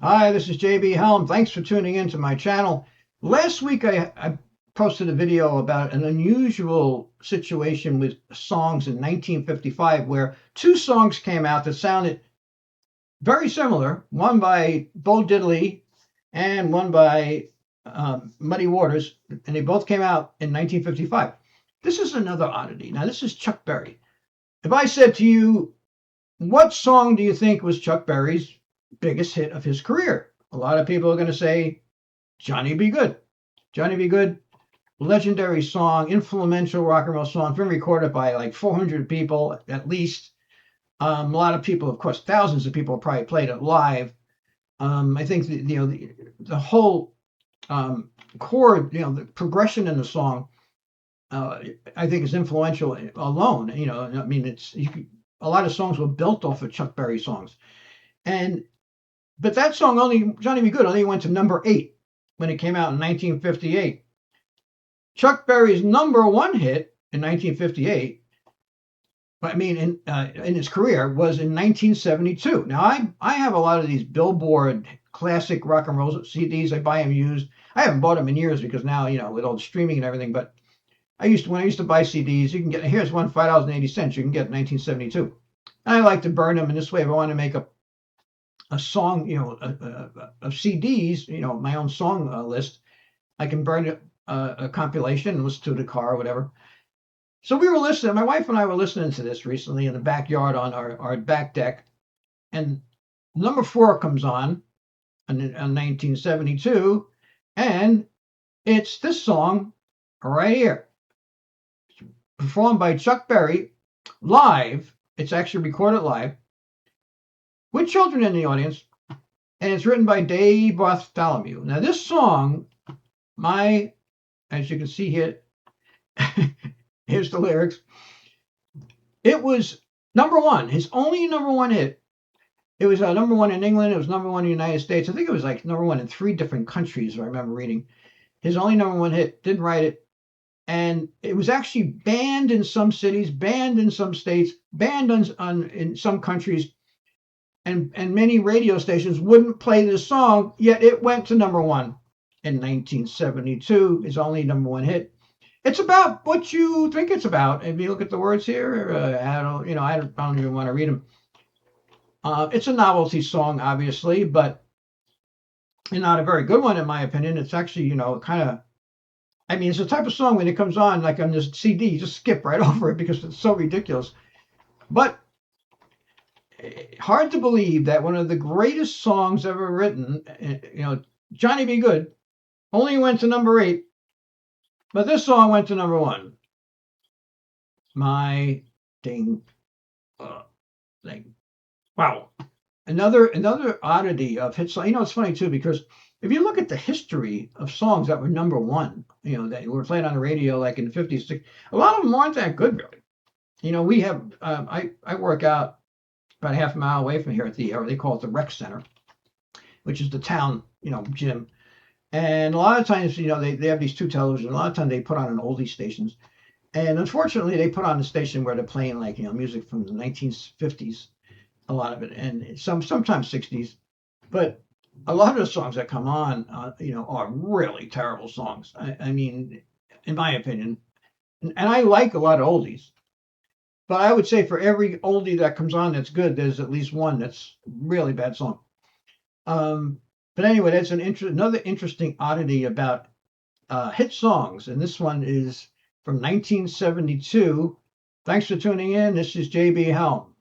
Hi, this is JB Helm. Thanks for tuning in to my channel. Last week I posted a video about an unusual situation with songs in 1955 where two songs came out that sounded very similar, one by Bo Diddley and one by Muddy Waters, and they both came out in 1955. This is another oddity. Now, this is Chuck Berry. If I said to you, what song do you think was Chuck Berry's biggest hit of his career? A lot of people are going to say Johnny B. Good. Johnny B. Good, legendary song, influential rock and roll song, been recorded by like 400 people at least. A lot of people, of course, thousands of people probably played it live. I think the whole chord, the progression in the song, I think is influential alone. I mean, a lot of songs were built off of Chuck Berry songs. But that song Johnny B. Good only went to number 8 when it came out in 1958. Chuck Berry's number one hit in 1958, I mean, in his career, was in 1972. Now, I have a lot of these Billboard classic rock and roll CDs. I buy them used. I haven't bought them in years because now, with all the streaming and everything. But when I used to buy CDs, you can get, here's one $5.80. You can get 1972. And I like to burn them in this way. If I want to make a song, of CDs, my own song list, I can burn a compilation and listen to it in the car or whatever. So we were listening, my wife and I were listening to this recently in the backyard on our back deck, and number 4 comes on 1972, and it's this song right here, performed by Chuck Berry live. It's actually recorded live with children in the audience, and it's written by Dave Bartholomew. Now, this song, as you can see here, here's the lyrics. It was number one, his only number one hit. It was number one in England. It was number one in the United States. I think it was like number one in 3 different countries, I remember reading. His only number one hit, didn't write it. And it was actually banned in some cities, banned in some states, banned in some countries. And many radio stations wouldn't play this song, yet it went to number one in 1972, his only number one hit. It's about what you think it's about. If you look at the words here, I don't even want to read them. It's a novelty song, obviously, but not a very good one, in my opinion. It's actually, it's the type of song when it comes on, like on this CD, you just skip right over it because it's so ridiculous. But hard to believe that one of the greatest songs ever written, Johnny B. Good, only went to number 8. But this song went to number 1. My ding thing. Wow. Another oddity of hit song. It's funny too, because if you look at the history of songs that were number 1, that were played on the radio like in the 50s, 60s, a lot of them aren't that good, really. We have, I work out about a half a mile away from here at or they call it the rec center, which is the town, gym. And a lot of times, they have these 2 televisions. A lot of times they put on an oldie stations. And unfortunately, they put on a station where they're playing like, music from the 1950s, a lot of it, and sometimes 60s. But a lot of the songs that come on, are really terrible songs. I mean, in my opinion, and I like a lot of oldies. But I would say for every oldie that comes on that's good, there's at least one that's really bad song. But anyway, that's another interesting oddity about hit songs. And this one is from 1972. Thanks for tuning in. This is JB Helm.